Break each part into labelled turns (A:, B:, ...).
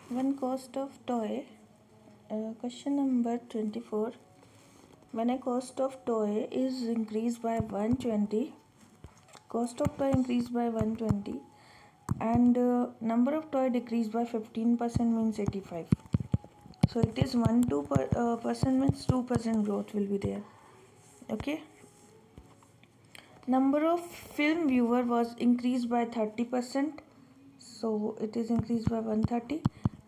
A: One cost of toy. Question number 24. When a cost of toy is increased by 120, cost of toy increased by 120 and number of toy decreased by 15% means 85. So it is 1 2% means 2% growth will be there. Okay. Number of film viewer was increased by 30%. So it is increased by 130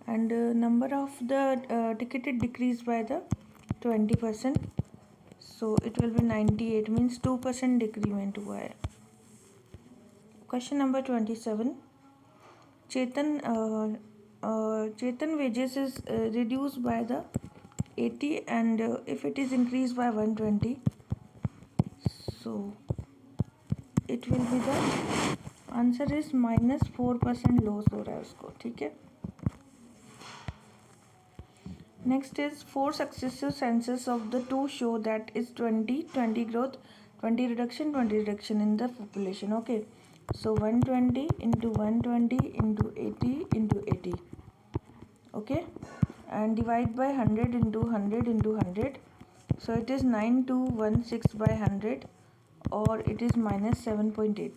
A: and number of the ticketed decreased by the 20%. So it will be 98 means 2% decrement हुआ है. Question number 27. Chetan wages is reduced by the 80 and if it is increased by 120, so it will be the answer is -4% loss हो रहा है उसको. ठीक है. Next is 4 successive census of the 2 show that is 20 growth, 20 reduction in the population. Okay. So 120 into 120 into 80 into 80. Okay. And divide by 100 into 100 into 100. So it is 9216 by 100 or it is -7.8.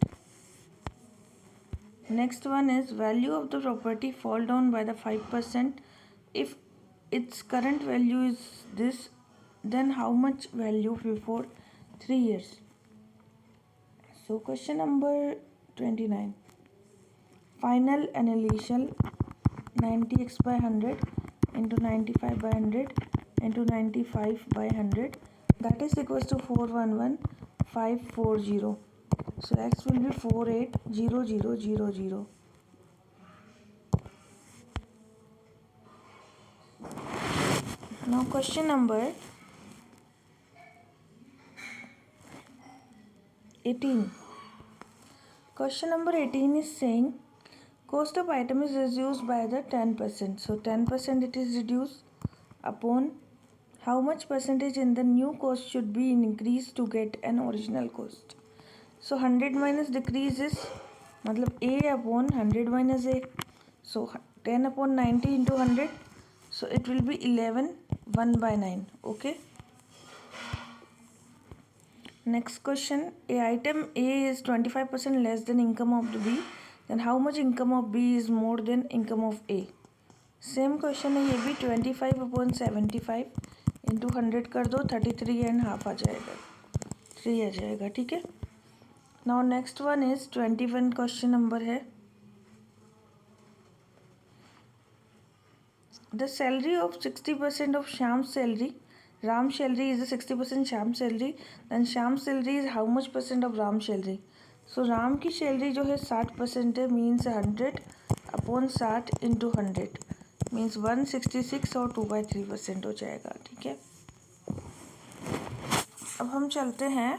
A: Next one is value of the property fall down by the 5%. If its current value is this, then how much value before 3 years? So question number 29. Final annihilation 90x by 100 into 95 by 100 into 95 by 100, that is equals to 411540. So x will be 480000. Now question number 18. Question number 18 is saying cost of item is reduced by the 10%. So 10% it is reduced upon how much percentage in the new cost should be increased to get an original cost. So 100 minus decrease is मतलब a upon 100 minus a. So 10 upon 90 into 100. So it will be 11 1 by 9. Okay. Next question. A item A is 25% less than income of the B. Then how much income of B is more than income of A? Same question है ये भी 25 upon 75 into 100 कर दो 33 and half आ जाएगा 3 आ जाएगा. ठीक है. Now next one is 21 question number है. The salary of 60% of Shyam's salary, Ram's salary is the 60% Shyam's salary. Then Shyam's salary is how much percent of Ram's salary? So Ram की salary जो है 60% है means 100 upon 60 into 100 means 166 और 2/3% हो जाएगा. ठीक है. अब हम चलते हैं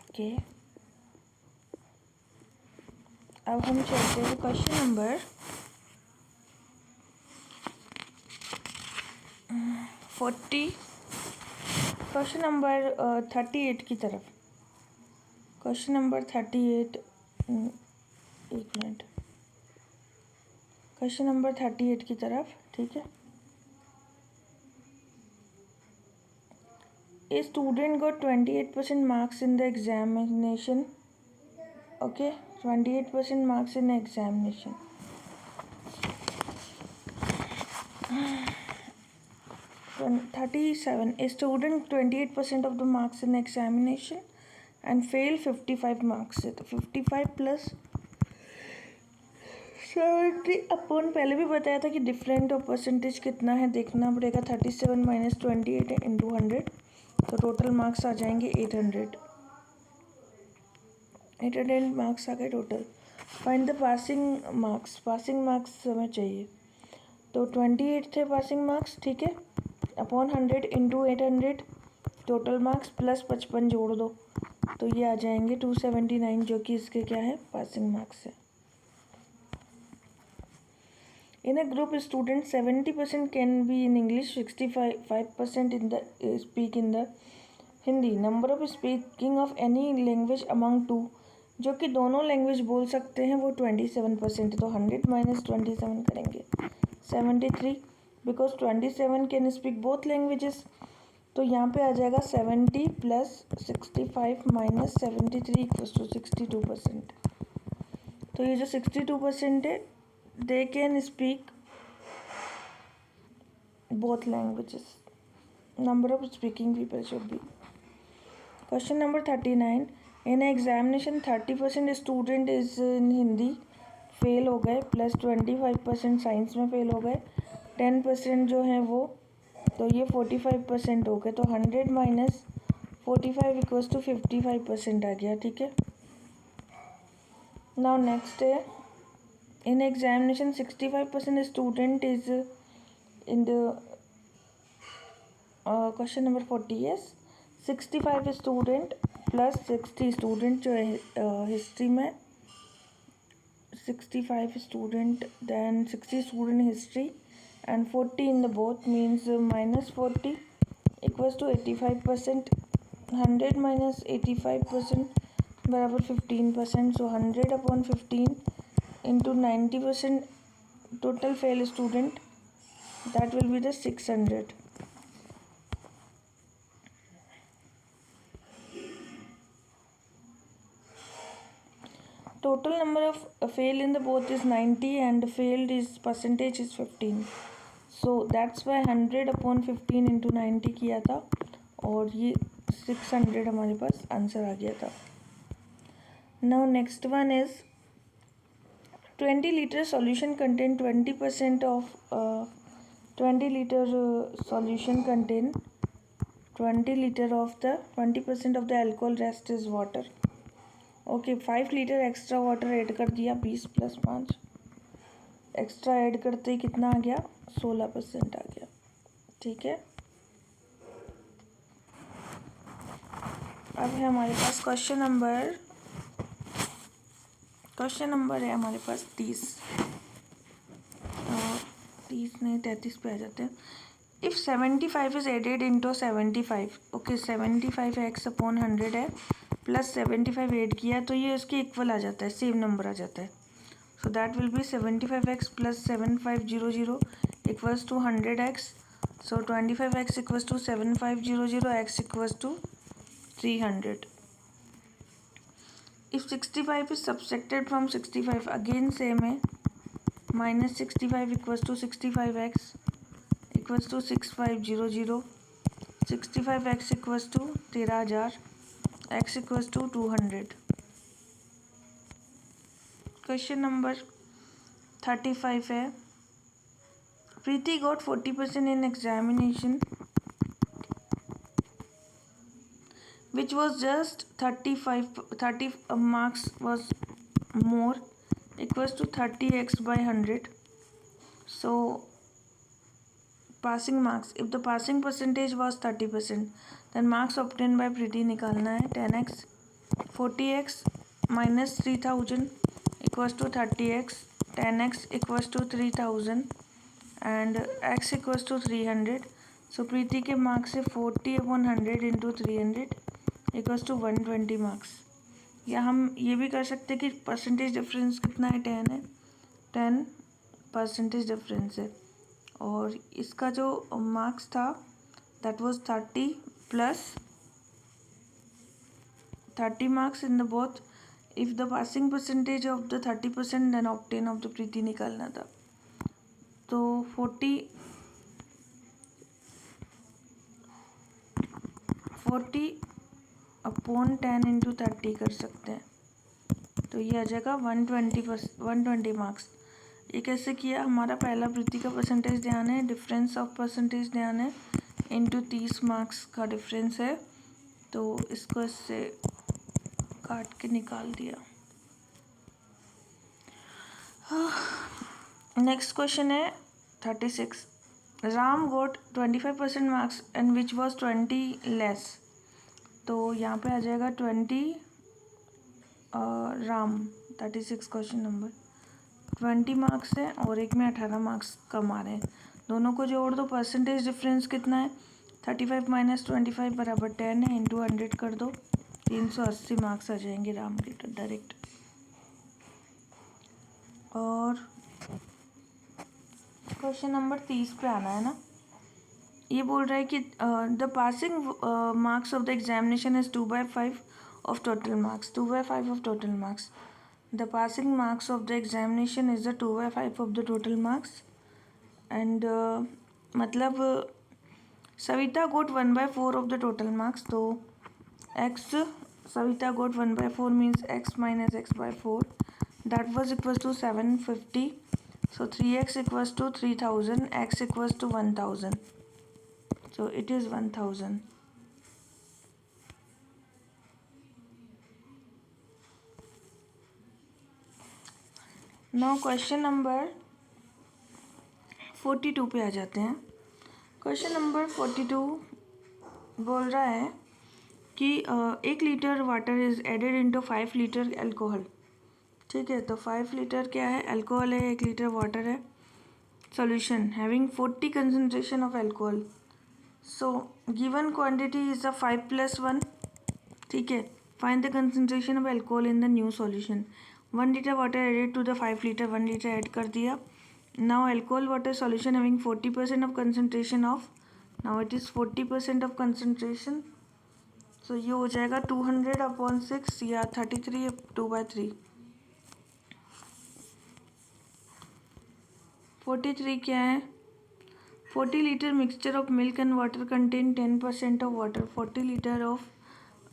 A: ओके. अब हम चलते हैं क्वेश्चन नंबर 40 क्वेश्चन नंबर 38 की तरफ. क्वेश्चन नंबर 38 एक मिनट. क्वेश्चन नंबर 38 की तरफ. ठीक है. A student got 28% marks in the examination. Okay, 28% marks in the examination. 37. A student 28% of the marks in the examination and failed 55 marks. 55 plus 70 अपन पहले भी बताया था कि डिफरेंट और परसेंटेज कितना है देखना पड़ेगा. 37 minus 28 into 100. तो टोटल मार्क्स आ जाएंगे 800 मार्क्स आ गए total. Find the passing marks. Passing marks हमें चाहिए तो 28 थे पासिंग मार्क्स. ठीक है. Upon 100 into 800 total marks plus 55 जोड़ दो तो ये आ जाएंगे 279 जो कि इसके क्या है पासिंग मार्क्स है. In a group, students 70% can be in English, 65% in the speak in the Hindi. Number of speaking of any language among two जो कि दोनों लैंग्वेज बोल सकते हैं वो 27% है। तो 100 माइनस 27 करेंगे 73, because 27 can speak both languages. तो यहाँ पे आ जाएगा 70 प्लस 65 माइनस 73 इक्वल्स टू 62%। तो ये जो 62% है they can speak both languages. Number of speaking people should be. Question number 39. In examination 30% student is in Hindi fail हो गए, प्लस 25% साइंस में फेल हो गए, 10% जो हैं वो, तो ये 45% हो गए। तो 100 माइनस 45 इक्वल्स टू 55% आ गया। ठीक है। नाउ नेक्स्ट है, in examination 65% student is in the question number 40 is 65 student plus 60 student जो है हिस्ट्री में, 65 student then 60 student history and 40 in the both means minus 40 equals to 85%। 100 minus 85% बराबर 15%। So 100 upon 15 into 90% total fail student, that will be the 600. Total number of fail in the both is 90 and failed is percentage is 15. So that's why 100 upon 15 into 90 किया था और ये 600 हमारे पास answer आ गया था। Now next one is 20 liter solution contain 20% of 20 liter solution contain 20 liter of the 20% of the alcohol, rest is water. Okay 5 litre extra water add कर दिया, 20 plus 5 extra add करते ही कितना आ गया, 16% आ गया। ठीक है। अब है हमारे पास क्वेश्चन नंबर है हमारे पास 30 नहीं 33 पे आ जाते हैं। If 75 is added into 75, okay 75 X upon 100 है, प्लस 75 ऐड किया तो ये उसके इक्वल आ जाता है, सेम नंबर आ जाता है। So that will be 75x plus 7500 equals to 100x। So 25x equals to 7500, x equals to 300। If 65 is subtracted from 65, again same है, minus 65 equals to 65x equals to 6500, 65x equals to 13000, x equals to 200। Question number 35 है, Preeti got 40% in examination which was just 30 marks was more equals to 30x by 100. So passing marks, if the passing percentage was 30%, then marks obtained by Preeti निकालना है 10x, 40x minus 3000 equals to 30x, 10x equals to 3000 and x equals to 300. So प्रीति के marks से 40 upon 100 into 300 equals to 120 marks. या हम ये भी कर सकते हैं कि परसेंटेज डिफरेंस कितना है, 10 है, 10 परसेंटेज डिफरेंस है और इसका जो मार्क्स था that was 30 plus 30 marks in the both. If the passing percentage of the 30% then obtain of the Preeti निकालना था। तो 40 अपॉन 10 इंटू 30 कर सकते हैं, तो ये आ जाएगा 120 मार्क्स। ये कैसे किया, हमारा पहला प्रीति का परसेंटेज ध्यान है, डिफरेंस ऑफ परसेंटेज ध्यान है, इंटू 30 मार्क्स का डिफरेंस है, तो इसको इससे काट के निकाल दिया। नेक्स्ट क्वेश्चन है 36, राम गोट 25% marks and which was 20 less. तो यहाँ पे आ जाएगा 20 राम, 36 क्वेश्चन नंबर 20 मार्क्स है और एक में 18 मार्क्स कम आ रहे हैं, दोनों को जोड़ दो, परसेंटेज डिफरेंस कितना है, 35 माइनस 25 बराबर 10 है, इंटू 100 कर दो, 380 मार्क्स आ जाएंगे राम के तो डायरेक्ट। और क्वेश्चन नंबर 30 पे आना है ना। ये बोल रहा है कि the passing marks of the examination is 2/5 of total marks. 2/5 of total marks. The passing marks of the examination is the 2/5 of the total marks. And मतलब सविता गोट 1/4 ऑफ द टोटल मार्क्स। तो x Savita goat 1/4 means x minus x/4 that was equals to 750. So 3x equals to 3000, x equals to 1000. So it is 1000. Now question number 42 पे आ जाते हैं। Question number 42 बोल रहा है कि 1 litre water is added into 5 litre alcohol. ठीक है, तो 5 लीटर क्या है, अल्कोहल है, 1 लीटर वाटर है। Solution having 40 concentration of alcohol. So given quantity is a 5+1। ठीक है, find the concentration of alcohol in the new solution. 1 litre water added to the 5 litre, 1 litre add कर दिया। Now alcohol water solution having 40% of concentration of, now it is 40% of concentration. So ये हो जाएगा 200/6 या 33 2/3। 43 क्या है, 40 litre mixture of milk and water contain 10% of water. 40 litre of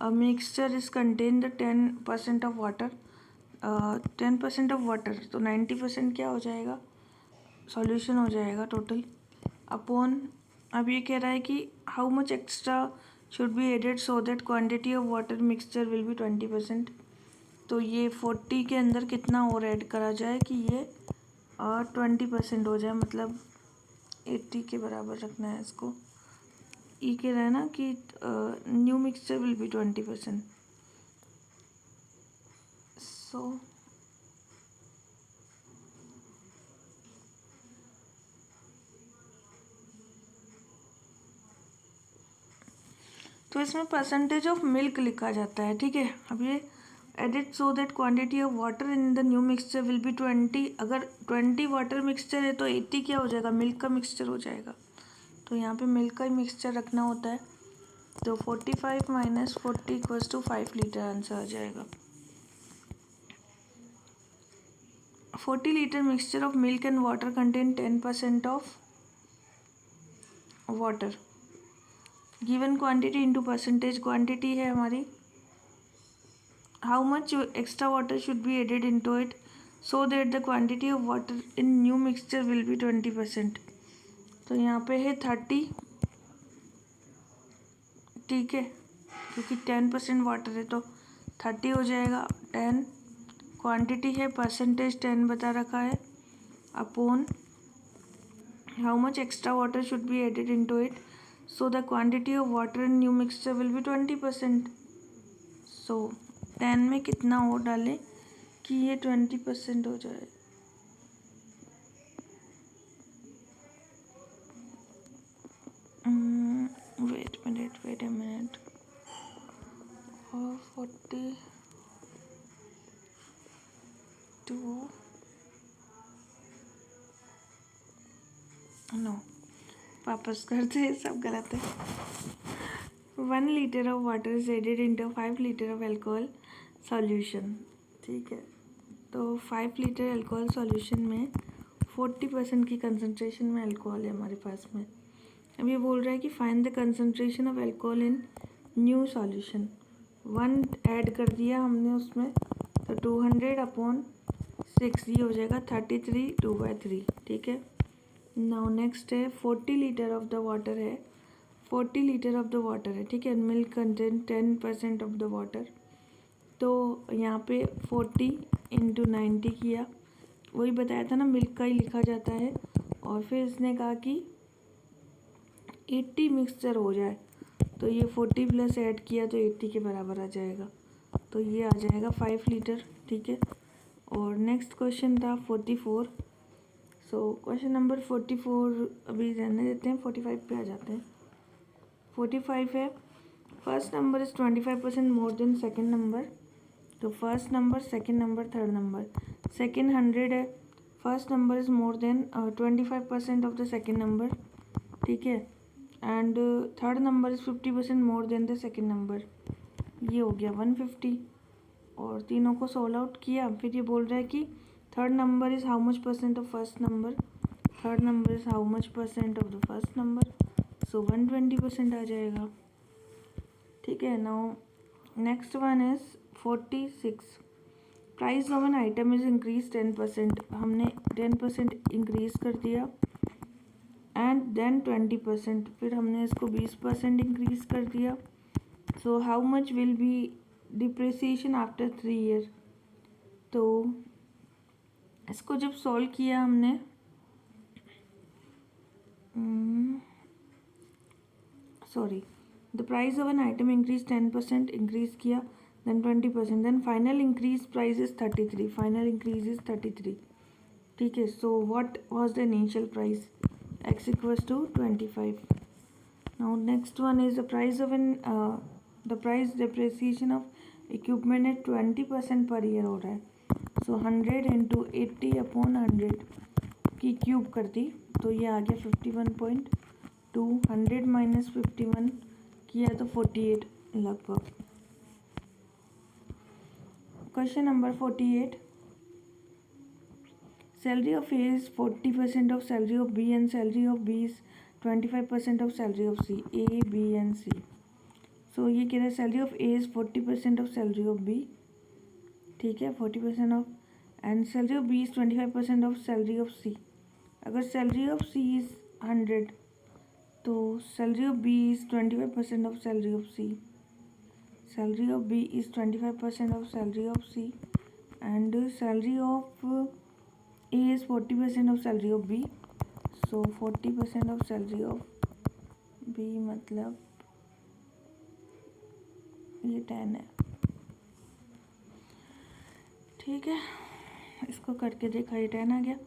A: mixture is contain the 10% of water. 10% of water, तो 90% क्या हो जाएगा, सॉल्यूशन हो जाएगा टोटल। अपॉन अब ये कह रहा है कि how much extra should be added so that quantity of water mixture will be 20%। तो ये 40 के अंदर कितना और ऐड करा जाए कि ये 20% हो जाए, मतलब 80 के बराबर रखना है इसको। ये कह रहा है ना कि न्यू मिक्सचर विल बी 20%। सो तो इसमें परसेंटेज ऑफ मिल्क लिखा जाता है। ठीक है, अब ये edit so that quantity of water in the new mixture will be 20। अगर 20 वाटर मिक्सचर है तो 80 क्या हो जाएगा, मिल्क का मिक्सचर हो जाएगा। तो यहाँ पे मिल्क का ही मिक्सचर रखना होता है। तो 45 minus 40 equals to 5 litre answer आ जाएगा। 40 litre mixture of milk and water contain 10% of water. Given quantity into percentage, quantity है हमारी, how much extra water should be added into it so that the quantity of water in new mixture will be 20%। तो यहाँ पे है 30। ठीक है, क्योंकि 10% water है तो 30 हो जाएगा। 10 क्वांटिटी है, परसेंटेज 10 बता रखा है, upon how much extra water should be added into it so the quantity of water in new mixture will be 20%। So 10 में कितना और डालें कि ये 20% हो जाए। Wait a minute. और 42 नो, वापस करते, सब गलत है। 1 litre of water is added into 5 litre of alcohol solution. ठीक है, तो 5 लीटर अल्कोहल सॉल्यूशन में 40% की कंसंट्रेशन में अल्कोहल है हमारे पास में। अब ये बोल रहा है कि find the concentration of alcohol in new solution. 1 add कर दिया हमने उसमें, तो 200/6 ये हो जाएगा 33 2/3। ठीक है, नाउ नेक्स्ट है 40 लीटर ऑफ द वाटर है, 40 लीटर ऑफ द वाटर है। ठीक है, milk contain 10% of the water. तो यहाँ पे 40 इंटू 90 किया, वही बताया था ना, मिल्क का ही लिखा जाता है। और फिर इसने कहा कि 80 मिक्सचर हो जाए, तो ये 40 प्लस ऐड किया तो 80 के बराबर आ जाएगा। तो ये आ जाएगा 5 लीटर। ठीक है, और नेक्स्ट क्वेश्चन था 44। सो क्वेश्चन नंबर 44 अभी रहने देते हैं, 45 पे आ जाते हैं। 45 है first number is 25% more than second number, तो first number, second number, third number. Second 100 है, first number is more than 25% of the second number, ठीक है। And third number is 50% more than the second number, ये हो गया 150। और तीनों को सोल्व आउट किया, फिर ये बोल रहा है कि third number is how much percent of first number, third number is how much percent of the first number, so 120% आ जाएगा, ठीक है। Now next one is 46, price of an item is increase 10%, हमने 10% इंक्रीज़ कर दिया, and then 20%, फिर हमने इसको 20% इंक्रीज़ कर दिया। So how much will be depreciation after 3 year. तो इसको जब सॉल्व किया हमने, sorry, the price of an item increase 10%, increase किया, then 20%, then final increase price is 33, final increase is 33, ठीक है। So what was the initial price, x equals to 25। Now next one is the price of an the price depreciation of equipment है 20% per year हो रहा है। सो 100 into 80/100 की cube कर दी, तो ये आ गया 51.2, 100 माइनस 51 किया तो 48 लगभग। Question number 48, salary of A is 40% of salary of B and salary of B is 25% of salary of C, A B and C. So ये कह रहा है salary of A is 40% of salary of B, ठीक है, 40% of, and salary of B is 25% of salary of C. अगर salary of C is 100, तो salary of B is 25% of salary of C, salary of B is 25% of salary of C, and salary of A is 40% of salary of B. So 40% of salary of B मतलब ये 10 है, ठीक है। इसको करके देखा, ये 10 आ गया।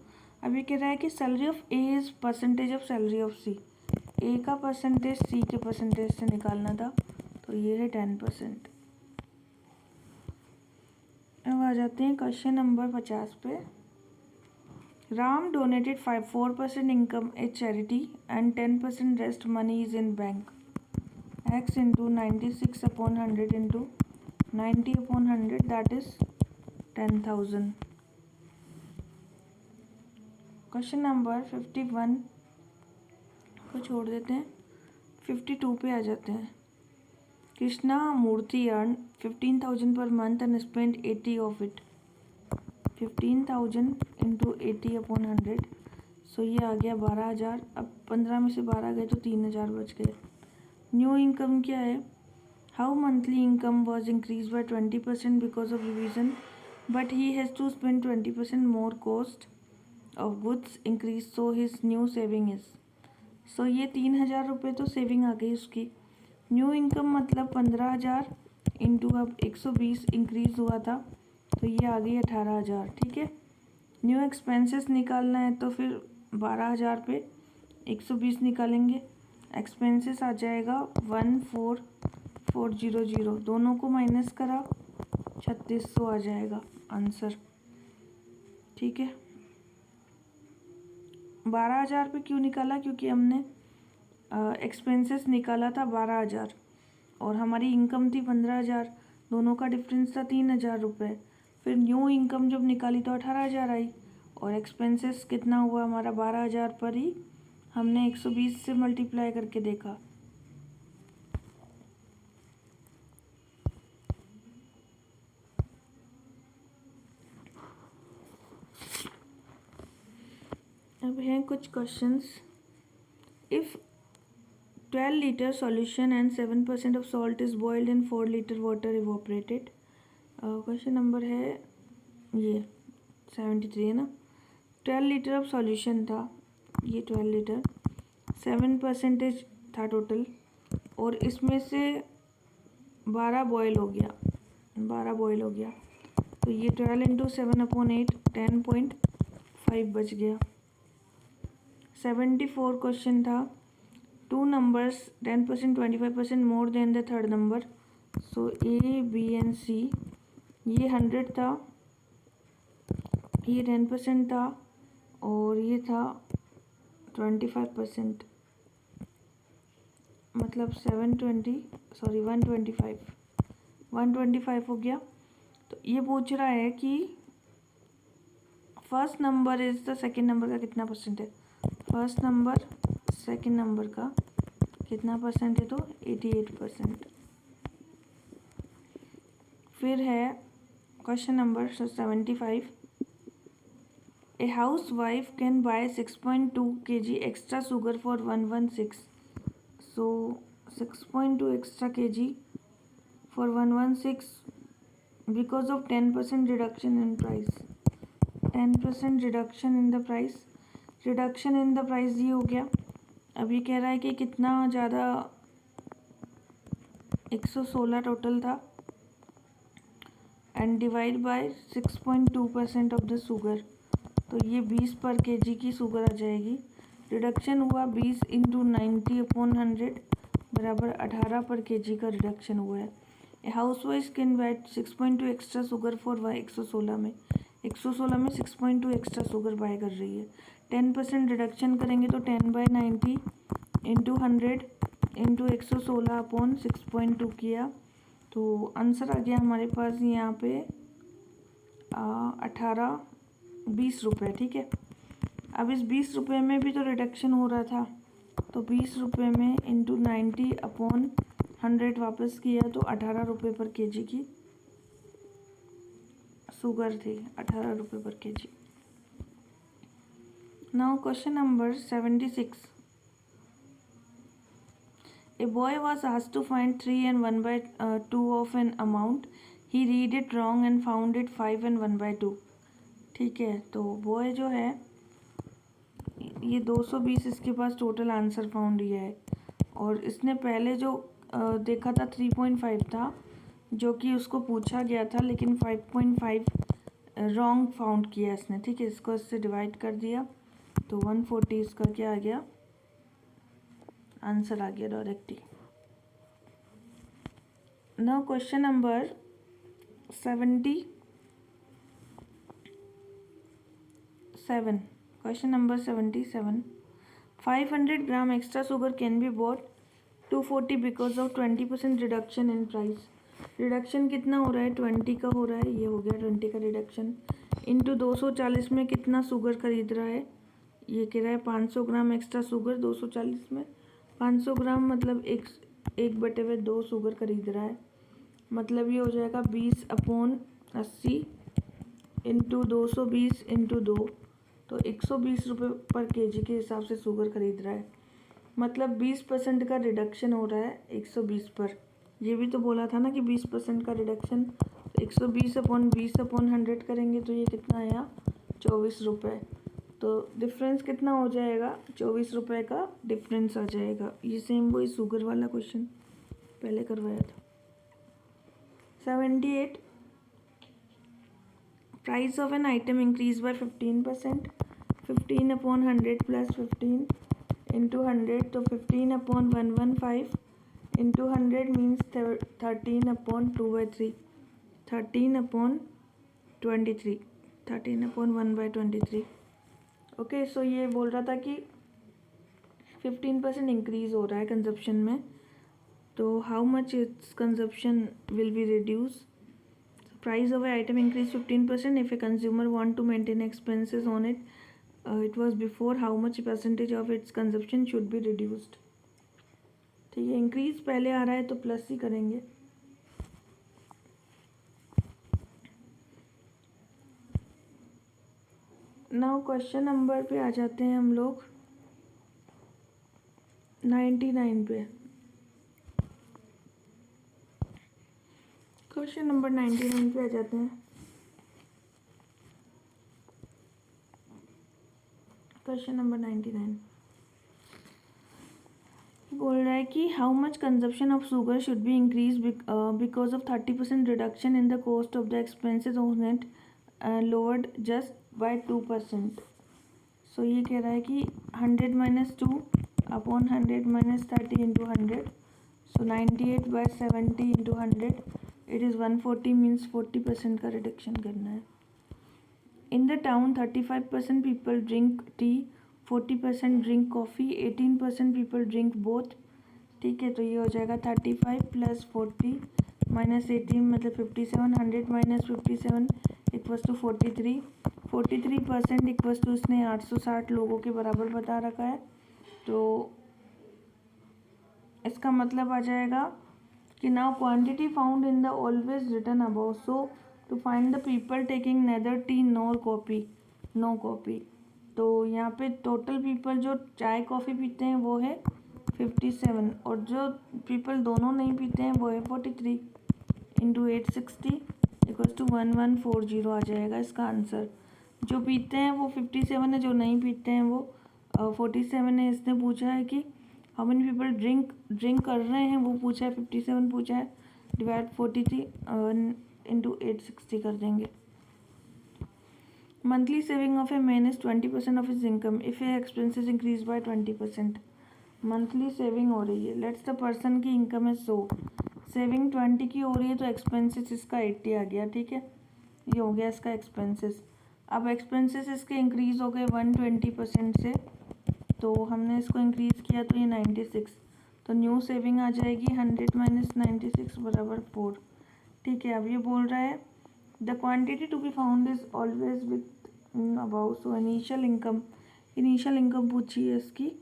A: अब ये कह रहा है कि salary of A is percentage of salary of C, A का परसेंटेज सी के परसेंटेज से निकालना था, तो ये है 10%। अब आ जाते हैं क्वेश्चन नंबर 50 पे। Ram donated 4% income as charity and 10% rest money is in bank, x into 96/100 into 90/100 that is 10,000। Question number 51 को छोड़ देते हैं, 52 पे आ जाते हैं। कृष्णा मूर्ति earn 15,000 per month and spend 80 of it, 15,000 into 80/100, so ये आ गया 12,000। अब 15 में से 12 गए तो 3,000 बच गए। न्यू इनकम क्या है, how monthly income was increase by 20% because of revision, but he has to spend 20% more cost of goods increase, so his new saving is, so ये 3,000 रुपये तो सेविंग आ गई उसकी। न्यू इनकम मतलब 15,000 इंटू अब 120 increase हुआ था, तो ये आ गई 18,000, ठीक है। न्यू एक्सपेंसेस निकालना है तो फिर 12,000 पे 120 निकालेंगे, एक्सपेंसेस आ जाएगा 14,400, दोनों को माइनस करा 3,600 आ जाएगा आंसर, ठीक है। 12,000 पे क्यों निकाला, क्योंकि हमने एक्सपेंसेस निकाला था 12,000 और हमारी इनकम थी 15,000, दोनों का डिफरेंस था 3,000 रुपये। फिर न्यू इनकम जब निकाली तो 18,000 आई, और एक्सपेंसेस कितना हुआ हमारा 12,000 पर ही, हमने 120 से मल्टीप्लाई करके देखा। अब हैं कुछ questions. If 12 litre solution and 7% of salt is boiled in 4 litre water evaporated, question number है ये 73 है ना। 12 लीटर ऑफ सॉल्यूशन था, ये 12 लीटर, 7% था टोटल, और इसमें से 12 बॉयल हो गया, 12 बॉयल हो गया, तो ये 12 इंटू 7/8 10.5 बच गया। 74 क्वेश्चन था, two numbers 10%, 25% more than the third number. So A, B and C, ये 100 था, ये 10% था और ये था 25%, मतलब 125 हो गया। तो ये पूछ रहा है कि first number is the second number का कितना परसेंट है। फर्स्ट नंबर सेकेंड नंबर का कितना परसेंट है, तो 88%। फिर है question number 75। A house wife can buy 6.2 kg extra sugar for 116। So 6.2 extra kg for 116 because of 10% reduction in price. 10% reduction in the price, reduction in the price ये हो गया। अब ये कह रहा है कि कितना ज़्यादा, 116 टोटल था and divide by 6.2% of the sugar, तो ये 20 पर kg की शुगर आ जाएगी। रिडक्शन हुआ 20 इंटू 90/100 बराबर 18 पर kg का रिडक्शन हुआ है। A house wife can buy 6.2 extra sugar for 116 में 6.2 एक्स्ट्रा शुगर बाय कर रही है। 10% रिडक्शन करेंगे तो 10/90 इंटू 100 इंटू 116/6.2 किया, तो आंसर आ गया हमारे पास यहाँ पे 20 रुपये। ठीक है, अब इस 20 रुपये में भी तो रिडक्शन हो रहा था, तो 20 रुपये में इंटू 90/100 वापस किया तो 18 रुपये पर kg की शुगर थी, 18 रुपये पर kg। Now question number 76। A boy was asked to find 3 and 1/2 of an amount. He read it wrong and found it 5 and 1/2। ठीक है, तो बॉय जो है ये 220 इसके पास टोटल आंसर फाउंड किया है, और इसने पहले जो देखा था 3.5 था जो कि उसको पूछा गया था, लेकिन 5.5 रॉन्ग फाउंड किया इसने। ठीक है, इसको इससे डिवाइड कर दिया तो 140 इसका क्या आ गया, आंसर आ गया direct he. Now question number 77। Question number 77। 500 gram extra sugar can be bought 240 because of 20% reduction in price. Reduction कितना हो रहा है, 20 का हो रहा है, ये हो गया 20 का रिडक्शन। इंटू 240 में कितना शुगर खरीद रहा है, ये कह रहा है 500 ग्राम एक्स्ट्रा शुगर। 240 में 500 ग्राम मतलब 1/2 शुगर खरीद रहा है, मतलब ये हो जाएगा 20/80 इंटू 220 इंटू 2, तो 120 रुपये पर kg के हिसाब से शुगर खरीद रहा है, मतलब 20% का रिडक्शन हो रहा है 120 पर। ये भी तो बोला था ना कि 20% का रिडक्शन, 120/20/100 करेंगे तो ये कितना आया, 24 रुपये। तो डिफरेंस कितना हो जाएगा, 24 रुपये का डिफरेंस आ जाएगा। ये सेम वही शुगर वाला क्वेश्चन पहले करवाया था। 78। Price of an item increase by 15%। 15/100 plus 15 into 100, तो 15/115 इंटू 100 मीन्स 13/2/3, 13/23, 13/1/23। ओके, सो ये बोल रहा था कि 15% इंक्रीज हो रहा है कंजप्शन में, तो how much it's consumption will be reduce. Price of an item increase 15% if a consumer want to maintain expenses on it. It was before, how much percentage of its consumption should be reduced। ठीक है, increase पहले आ रहा है तो plus ही करेंगे। Now question number पे आ जाते हैं हम लोग 99 पे। क्वेश्चन नंबर 99 पे आ जाते हैं। क्वेश्चन नंबर 99 बोल रहा है कि how much consumption of sugar should be increase because of 30% reduction in the cost of the expenses on it lowered just by 2%। सो ये कह रहा है कि 100 - 2 upon 100 minus 30 into 100. So 98 by 70 into 100. It is 140 means 40% का reduction करना है. In the town 35% people drink tea, 40% drink coffee, 18% people drink both. ठीक है, तो ये हो जाएगा 35 प्लस 40 माइनस 18 मतलब 57. 100 minus 57 equals to 43. 43% equals to उसने 860 लोगों के बराबर बता रखा है. तो इसका मतलब आ जाएगा कि now quantity found in the always return about. So to find the people taking neither tea nor coffee, no coffee. तो यहाँ पे टोटल पीपल जो चाय कॉफ़ी पीते हैं वो है 57 और जो पीपल दोनों नहीं पीते हैं वो है 43. इंटू 860 इक्वल्स टू 1140 आ जाएगा इसका आंसर. जो पीते हैं वो 57 है, जो नहीं पीते हैं वो 47 है. इसने पूछा है कि हाउ मेनी पीपल ड्रिंक कर रहे हैं, वो पूछा है 57 पूछा है. डिवाइड 43 इंटू 860 कर देंगे. Monthly saving of a man is 20% of his income if A expenses increase by 20%. Monthly saving हो रही है. लेट्स द पर्सन की इनकम है 100, सेविंग 20 की हो रही है, तो एक्सपेंसेस इसका 80 आ गया. ठीक है, ये हो गया इसका एक्सपेंसेस. अब एक्सपेंसेस इसके इंक्रीज़ हो गए 120% से, तो हमने इसको इंक्रीज़ किया तो ये 96. तो न्यू सेविंग आ जाएगी 100 माइनस 96 बराबर 4. ठीक है, अब ये बोल रहा है the quantity to be found is always with about. So initial income पूछी है इसकी.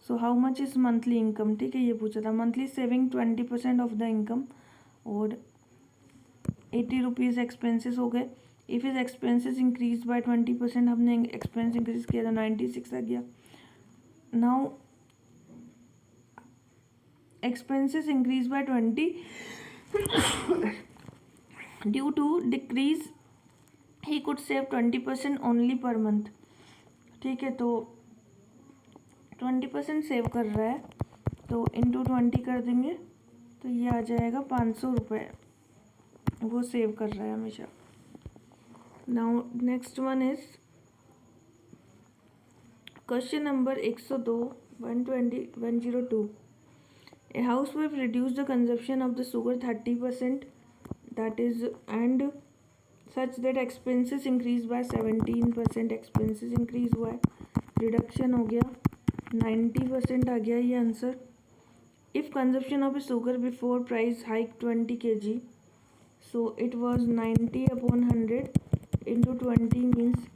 A: So how much is monthly income. ठीक है, ये पूछा था. Monthly saving 20% of the income और 80 रुपीज़ एक्सपेंसेस हो गए. If is expenses increase by 20%, हमने एक्सपेंस इंक्रीज किया था 96 आ गया. Now expenses increase by 20 due to decrease he could save 20% only per month. ठीक है, तो 20% सेव कर रहा है तो इंटू 20 कर देंगे तो ये आ जाएगा 500 रुपये. वो सेव कर रहा है हमेशा. Now next one is question number 102 102. A housewife reduced the consumption of the sugar 30%, that is, and such that expenses increased by 17%. Expenses increase हुआ है, रिडक्शन हो गया 90% आ गया ये answer. If consumption of sugar before price hike 20 kg, so it was 90 upon 100 into 20 means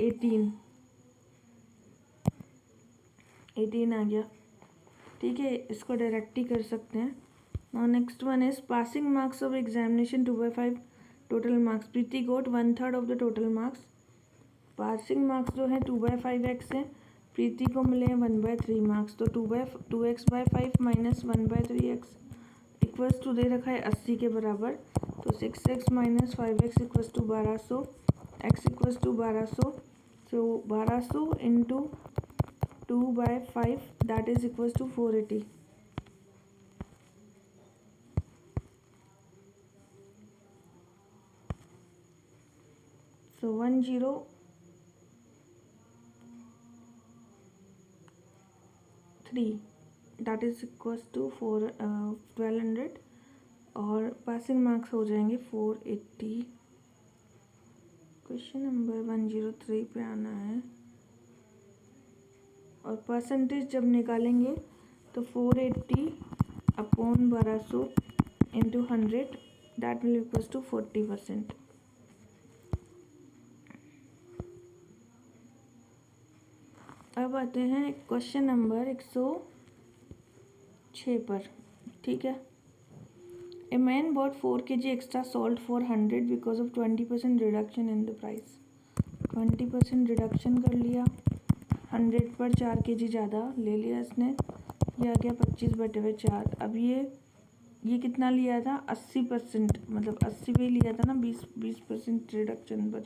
A: 18 आ गया. ठीक है, इसको डायरेक्ट ही कर सकते हैं. Now next one is passing marks of examination 2/5 total marks. Preeti got 1/3 of the total marks. Passing marks जो है 2/5x है, प्रीति को मिले हैं 1/3 मार्क्स. तो 2x/5 minus 1/3x equals to दे रखा है 80 के बराबर. तो 6x minus 5x equals to 1200, x equals to 1200. So 1200 into 2/5 that is equals to 480. So 103 that is equals to 1200 और पासिंग मार्क्स हो जाएंगे 480. क्वेश्चन नंबर 103 पे आना है और परसेंटेज जब निकालेंगे तो 480 upon 1200 into 100 that will equals to 40%. अब आते हैं क्वेश्चन नंबर 106 पर. ठीक है, a man bot 4 kg extra salt for 100 because of 20% reduction in the price. 20% reduction कर लिया, 100 पर 4 kg ज़्यादा ले लिया इसने. ये आ गया 25/4. अब ये कितना लिया था 80%, मतलब 80 पे लिया था ना, 20% रिडक्शन पर.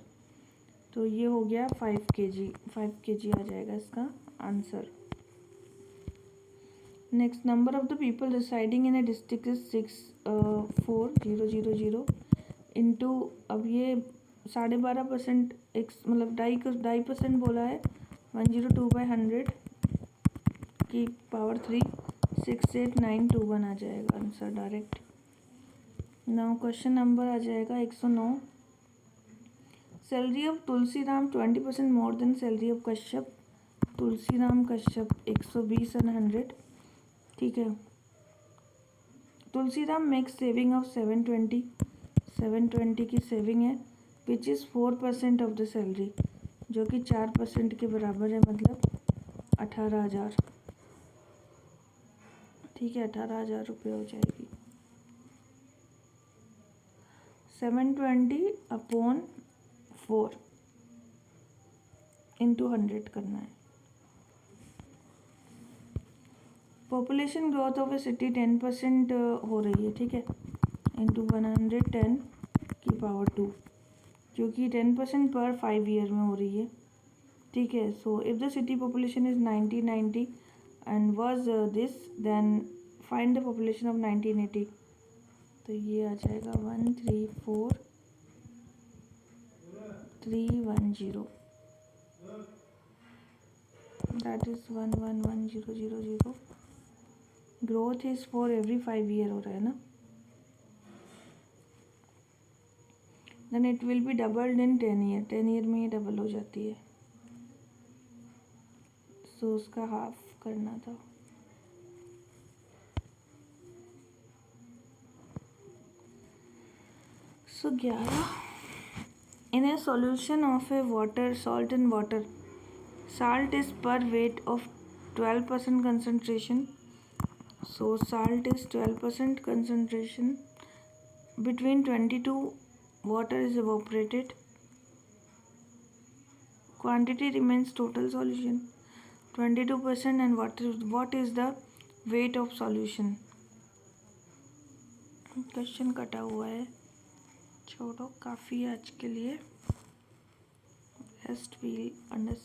A: तो ये हो गया 5 kg आ जाएगा इसका answer. Next, number of the people residing in A district is 64000 into. अब ये 12.5% एक मतलब 2.5% बोला है. 102/100 की पावर 3 68921 आ जाएगा answer direct. Now question number आ जाएगा 109। Salary of Tulsiram 20% more than salary of Kashyap. Tulsiram Kashyap 120 and 100, ठीक है। तुलसीराम मेक्स सेविंग ऑफ 720 की सेविंग है which is 4% of the salary, जो कि 4% के बराबर है, मतलब 18,000, ठीक है। 18,000 रुपये हो जाएगी। 720 अपॉन 4 इंटू 100 करना है। Population growth of A city 10% हो रही है, ठीक है, इंटू 110 की पावर 2, जो कि 10% पर 5 ईयर में हो रही है, ठीक है। So if the city population is 1990 and was this, then find the population of 1980। तो ये आ जाएगा 134,310, that is 111000। Growth is for every 5 year हो रहा है ना, then it will be doubled in 10 year. 10 year में ये डबल हो जाती है, सो उसका हाफ करना था। So 11, in a solution of a water, salt and water, salt is per weight of 12% concentration. So salt is 12% concentration. Between 22 water is evaporated. Quantity remains total solution 22%, and what is the weight of solution? क्वेश्चन कटा हुआ है, छोड़ो, काफ़ी है आज के लिए। Rest will understand.